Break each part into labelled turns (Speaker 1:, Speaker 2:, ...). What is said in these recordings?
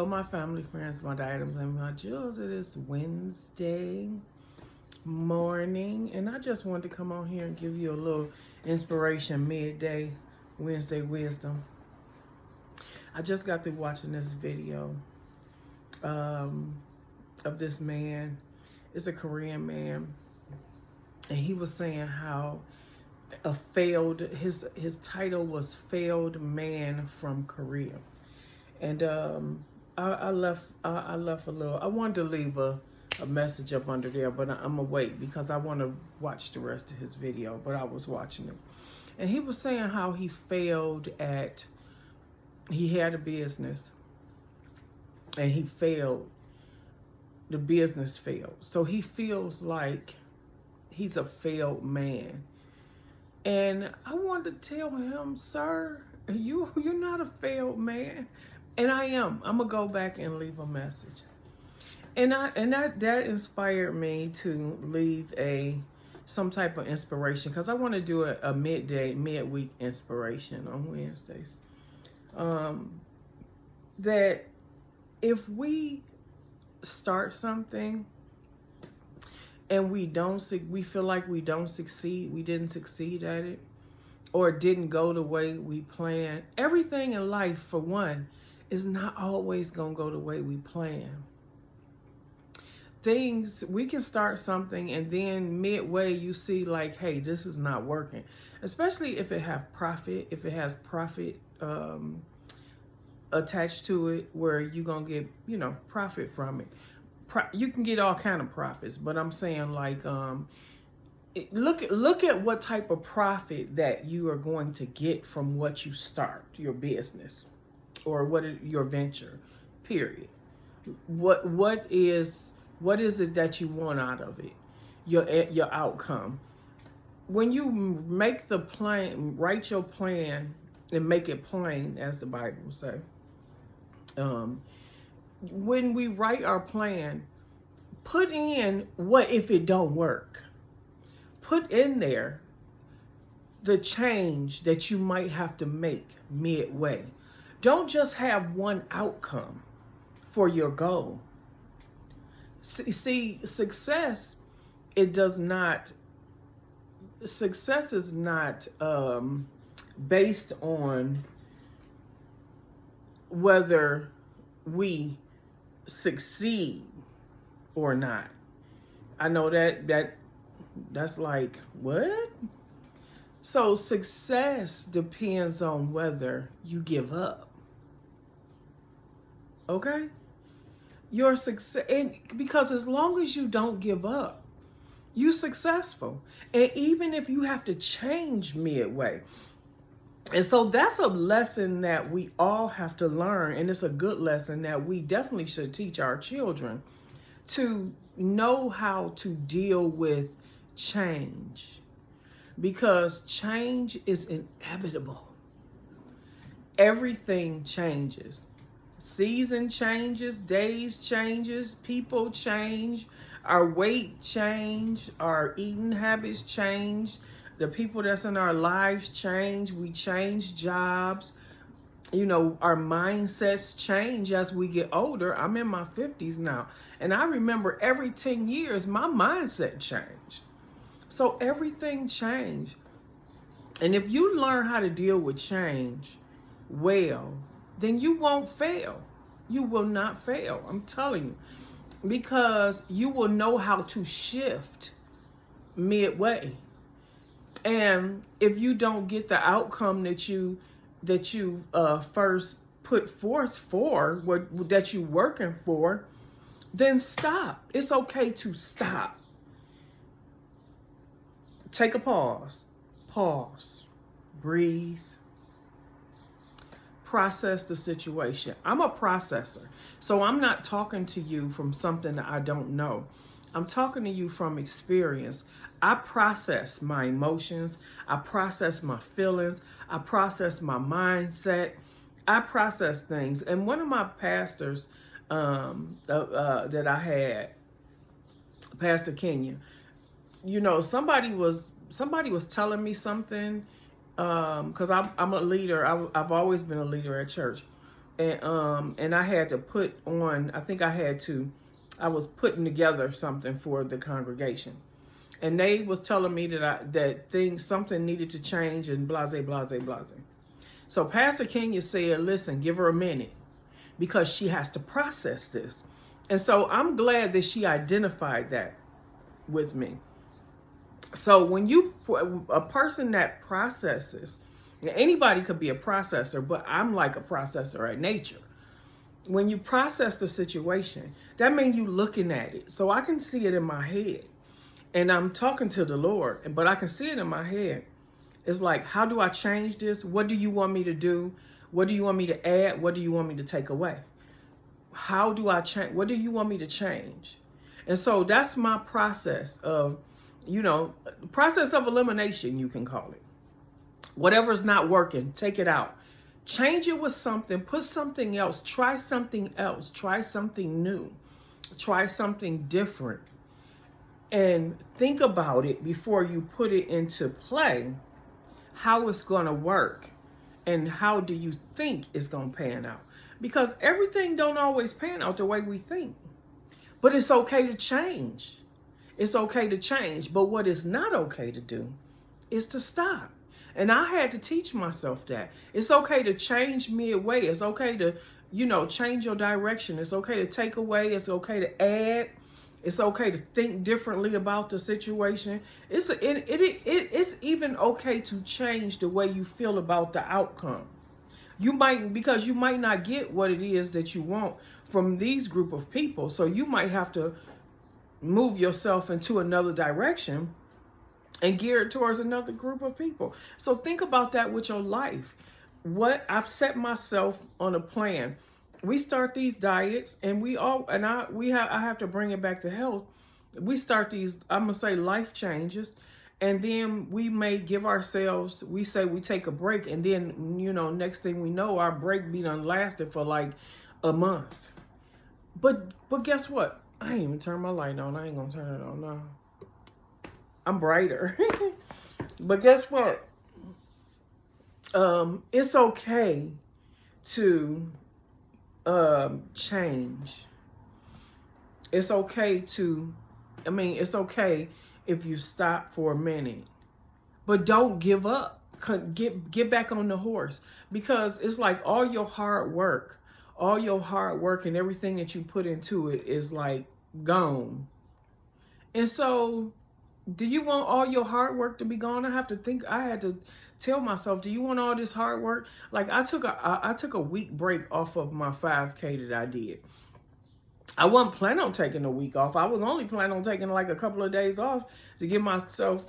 Speaker 1: Hello, my family, friends, my diadems, and my jewels. It is Wednesday morning, and I just wanted to come on here and give you a little inspiration midday Wednesday wisdom. I just got through watching this video of this man. It's a Korean man, and he was saying how his title was Failed Man from Korea. And I left a little. I wanted to leave a message up under there, but I'm gonna wait because I want to watch the rest of his video. But I was watching it, and he was saying how he failed at. He had a business, and he failed. The business failed, so he feels like he's a failed man. And I wanted to tell him, sir, you're not a failed man. And I am. I'm gonna go back and leave a message. And that inspired me to leave some type of inspiration, because I want to do a midweek inspiration on Wednesdays. That if we start something and we feel like we didn't succeed at it, or it didn't go the way we planned. Everything in life, for one, is not always gonna go the way we plan. We can start something and then midway you see like, hey, this is not working. Especially if it has profit attached to it, where you're gonna get, profit from it. You can get all kind of profits, but I'm saying like, look at what type of profit that you are going to get from what you start, your business, or your venture, period. What is it that you want out of it? Your outcome. When you make the plan, write your plan and make it plain, as the Bible says. When we write our plan, put in what if it don't work. Put in there the change that you might have to make midway. Don't just have one outcome for your goal. See, success is not based on whether we succeed or not. I know that's like, what? So success depends on whether you give up. Okay? Your success, because as long as you don't give up, you're successful. And even if you have to change midway. And so that's a lesson that we all have to learn. And it's a good lesson that we definitely should teach our children, to know how to deal with change. Because change is inevitable. Everything changes. Season changes, days changes, people change, our weight change, our eating habits change, the people that's in our lives change, we change jobs, our mindsets change as we get older. I'm in my 50s now, and I remember every 10 years my mindset changed. So everything changed. And if you learn how to deal with change well, then you won't fail. You will not fail. I'm telling you. Because you will know how to shift midway. And if you don't get the outcome that you first put forth for, that you're working for, then stop. It's okay to stop. Take a pause. Breathe. Process the situation. I'm a processor. So I'm not talking to you from something that I don't know. I'm talking to you from experience. I process my emotions. I process my feelings. I process my mindset. I process things. And one of my pastors that I had, Pastor Kenya, somebody was telling me something, because I'm a leader. I've always been a leader at church. and I had to put on, I was putting together something for the congregation. And they was telling me that something needed to change and blase, blase, blase. So Pastor Kenya said, listen, give her a minute because she has to process this. And so I'm glad that she identified that with me. So when a person that processes, anybody could be a processor, but I'm like a processor at nature. When you process the situation, that means you looking at it. So I can see it in my head and I'm talking to the Lord, but I can see it in my head. It's like, how do I change this? What do you want me to do? What do you want me to add? What do you want me to take away? How do I change? What do you want me to change? And so that's my process of, process of elimination, you can call it. Whatever's not working, take it out. Change it with something, put something else, try something new, try something different. And think about it before you put it into play, how it's going to work and how do you think it's going to pan out. Because everything don't always pan out the way we think. But it's okay to change. It's okay to change. But what is not okay to do is to stop. And I had to teach myself that. It's okay to change midway. It's okay to, change your direction. It's okay to take away. It's okay to add. It's okay to think differently about the situation. It's even okay to change the way you feel about the outcome. Because you might not get what it is that you want from these group of people. So you might have to move yourself into another direction and gear it towards another group of people. So think about that with your life. I've set myself on a plan. We start these diets and I have to bring it back to health. We start these, I'm going to say, life changes. And then we may give ourselves, we say we take a break. And then, next thing we know, our break be done lasted for like a month. But guess what? I ain't even turned my light on. I ain't going to turn it on now. I'm brighter. But guess what? It's okay to change. It's okay it's okay if you stop for a minute, but don't give up. Get back on the horse, because it's like all your hard work and everything that you put into it is like gone. And so do you want all your hard work to be gone? I had to tell myself, do you want all this hard work? Like I took a week break off of my 5K that I did. I wasn't planning on taking a week off. I was only planning on taking like a couple of days off to give myself,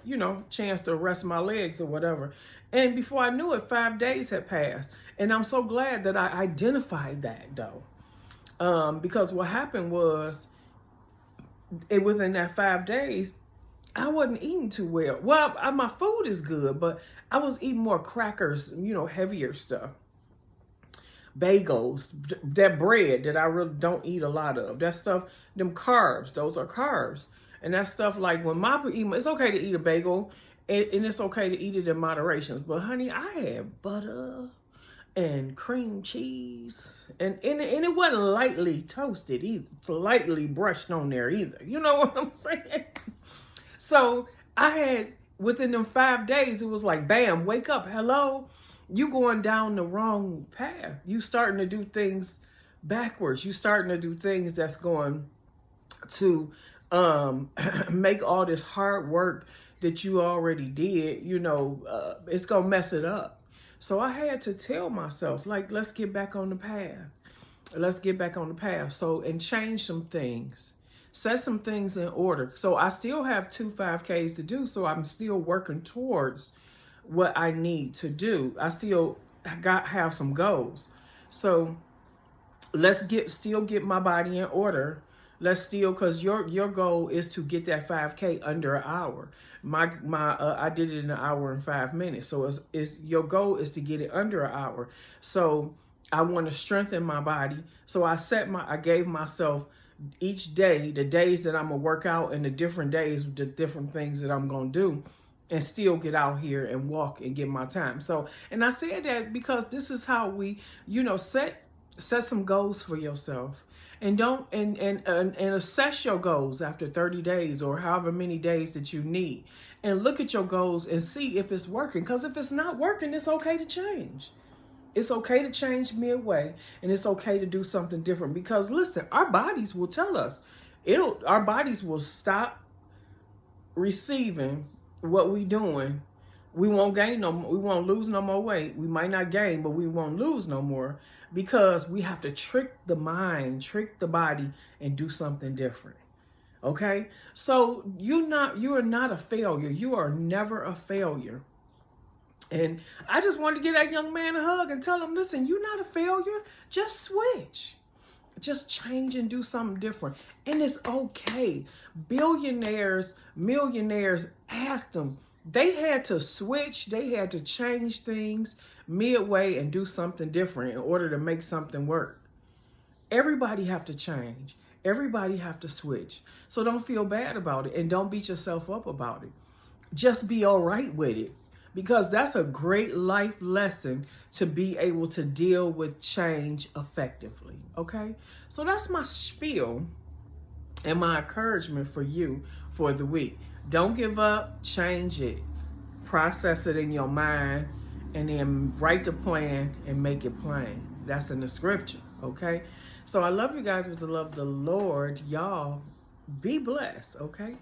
Speaker 1: chance to rest my legs or whatever. And before I knew it, 5 days had passed. And I'm so glad that I identified that though. Because what happened was, within that 5 days, I wasn't eating too well. Well, my food is good, but I was eating more crackers, heavier stuff. Bagels, that bread that I really don't eat a lot of. That stuff, them carbs, those are carbs. And that stuff, like when it's okay to eat a bagel and it's okay to eat it in moderation. But honey, I had butter and cream cheese and it wasn't lightly toasted either, lightly brushed on there either. You know what I'm saying? So I had, within them 5 days, it was like, bam, wake up, hello. You going down the wrong path. You starting to do things backwards. You starting to do things that's going to make all this hard work that you already did, it's going to mess it up. So I had to tell myself, like, let's get back on the path. Let's get back on the path. So, and change some things. Set some things in order. So I still have 2 5Ks to do. So I'm still working towards what I need to do. I still have some goals. So let's still get my body in order. Because your goal is to get that 5K under an hour. I did it in an hour and 5 minutes. So your goal is to get it under an hour. So I want to strengthen my body. So I gave myself each day, the days that I'm going to work out, and the different days, the different things that I'm going to do, and still get out here and walk and get my time. So, and I said that because this is how we, set Set some goals for yourself, and don't and assess your goals after 30 days or however many days that you need, and look at your goals and see if it's working. Because if it's not working, it's okay to change. It's okay to change midway, and it's okay to do something different. Because listen, our bodies will tell us. Our bodies will stop receiving what we doing. We won't gain no more. We won't lose no more weight. We might not gain, but we won't lose no more, because we have to trick the mind, trick the body, and do something different. Okay? So you are not a failure. You are never a failure. And I just wanted to give that young man a hug and tell him, listen, you're not a failure. Just switch. Just change and do something different. And it's okay. Billionaires, millionaires, asked them. They had to switch. They had to change things midway and do something different in order to make something work. Everybody have to change. Everybody have to switch. So don't feel bad about it, and don't beat yourself up about it. Just be all right with it, because that's a great life lesson to be able to deal with change effectively. Okay? So that's my spiel and my encouragement for you for the week. Don't give up, change it, process it in your mind, and then write the plan and make it plain. That's in the scripture, okay? So I love you guys with the love of the Lord. Y'all be blessed, okay?